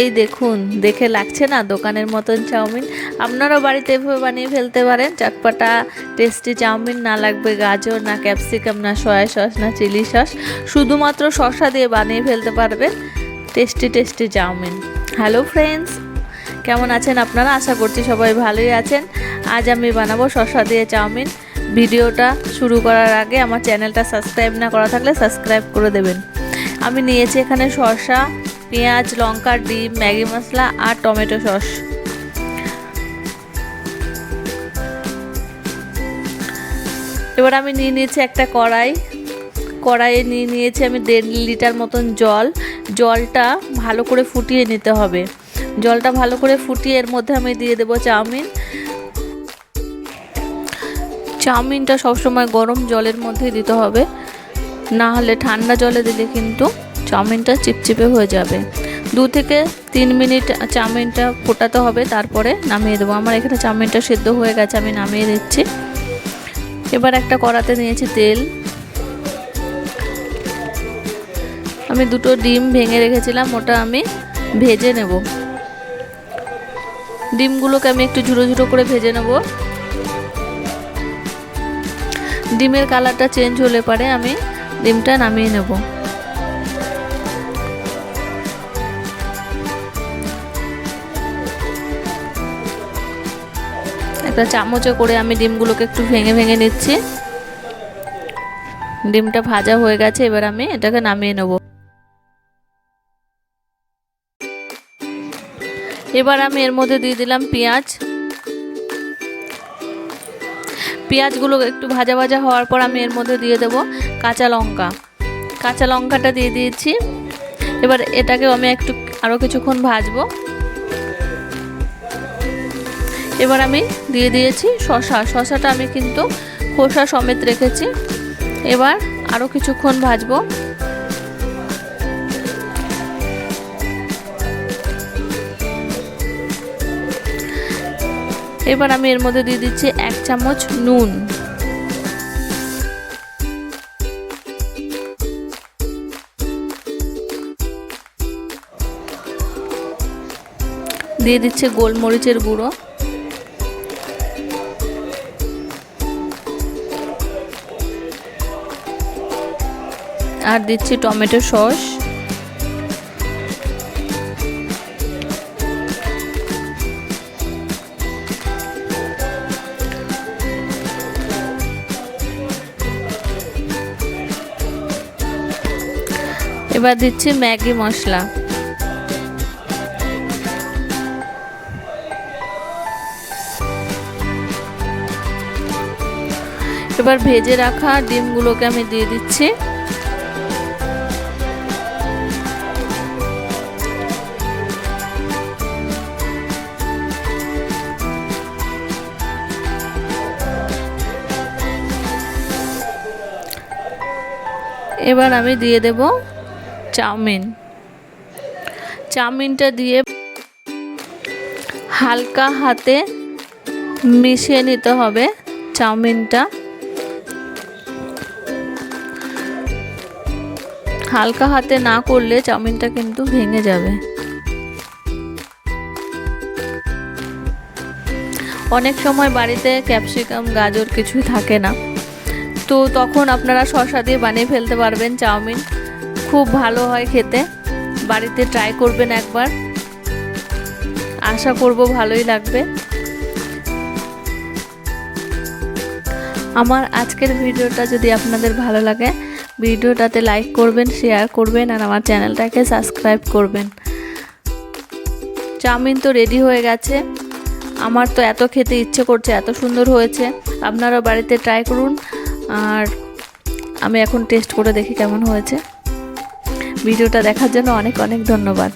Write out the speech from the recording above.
এই দেখুন, দেখে লাগছে না দোকানের মতন চাউমিন। আপনারাও বাড়িতে এভাবে বানিয়ে ফেলতে পারেন। চটপটা টেস্টি চাউমিন, না লাগবে গাজর, না ক্যাপসিকাম, না সয়া সস, না চিলি সস, শুধুমাত্র শসা দিয়ে বানিয়ে ফেলতে পারবেন tasty tasty chowmein. Hello friends, কেমন আছেন আপনারা? আশা করছি সবাই ভালোই আছেন। আজ আমি বানাবো শসা দিয়ে চাউমিন। ভিডিওটা শুরু করার আগে আমার চ্যানেলটা সাবস্ক্রাইব না করা থাকলে সাবস্ক্রাইব করে দেবেন। আমি নিয়েছি এখানে শসা, পেঁয়াজ, লঙ্কা, ডিম, ম্যাগি মশলা আর টমেটো সস। এবার আমি নিয়ে নিয়েছি একটা কড়াইয়ে নিয়ে নিয়েছি আমি 1.5 লিটার মতন জল। জলটা ভালো করে ফুটিয়ে নিতে হবে। জলটা ভালো করে ফুটিয়ে এর মধ্যে আমি দিয়ে দেবো চাউমিন। চাউমিনটা সবসময় গরম জলের মধ্যেই দিতে হবে, না হলে ঠান্ডা জলে দিলে কিন্তু চাউমিনটা চিপচিপে হয়ে যাবে। 2 থেকে 3 মিনিট চাউমিনটা ফোটাতে হবে, তারপরে নামিয়ে দেবো। আমার এখানে চাউমিনটা সিদ্ধ হয়ে গেছে, আমি নামিয়ে দিচ্ছি। এবার একটা কড়াতে নিয়েছি তেল। আমি 2টো ডিম ভেঙে রেখেছিলাম, ওটা আমি ভেজে নেব। ডিমগুলোকে আমি একটু ঝুড়ো ঝুড়ো করে ভেজে নেব। ডিমের কালারটা চেঞ্জ হলে পরে আমি ডিমটা নামিয়ে নেব। একটা চামচে করে আমি ডিমগুলোকে একটু ভেঙে ভেঙে নিচ্ছি। ডিমটা ভাজা হয়ে গেছে, এবার আমি এটাকে নামিয়ে নেব। এবার আমি এর মধ্যে দিয়ে দিলাম পেঁয়াজ। পেঁয়াজগুলো একটু ভাজা ভাজা হওয়ার পর আমি এর মধ্যে দিয়ে দেব কাঁচা লঙ্কা। কাঁচা লঙ্কাটা দিয়ে দিয়েছি। এবার এটাকেও আমি একটু আরও কিছুক্ষণ ভাজবো। এবার আমি দিয়ে দিয়েছি শসাটা আমি কিন্তু খোসা সমেত রেখেছি। এবার আরও কিছুক্ষণ ভাজবো। এবার আমি এর মধ্যে দিয়ে দিচ্ছি 1 চামচ নুন। দিয়ে দিচ্ছি গোলমরিচের গুঁড়ো। আর দিচ্ছি টমেটো সস। এবার দিচ্ছি ম্যাগি মশলা। এবার ভেজে রাখা ডিমগুলোকে আমি দিয়ে দিচ্ছি। এবার আমি দিয়ে দেব চাউমিনটা দিয়ে হালকা হাতে মিশিয়ে নিতে হবে। চাউমিনটা হালকা হাতে না করলে চাউমিনটা কিন্তু ভেঙে যাবে। অনেক সময় বাড়িতে ক্যাপসিকাম, গাজর কিছুই থাকে না, তো তখন আপনারা শসা দিয়ে বানিয়ে ফেলতে পারবেন চাউমিন। খুব ভালো হয় খেতে। বাড়িতে ট্রাই করবেন একবার, আশা করব ভালোই লাগবে। আমার আজকের ভিডিওটা যদি আপনাদের ভালো লাগে, ভিডিওটাতে লাইক করবেন, শেয়ার করবেন আর আমার চ্যানেলটাকে সাবস্ক্রাইব করবেন। চাউমিন তো রেডি হয়ে গেছে। আমার তো এত খেতে ইচ্ছে করছে, এত সুন্দর হয়েছে। আপনারা বাড়িতে ট্রাই করুন। আর আমি এখন টেস্ট করে দেখি কেমন হয়েছে। ভিডিওটা দেখার জন্য অনেক অনেক ধন্যবাদ।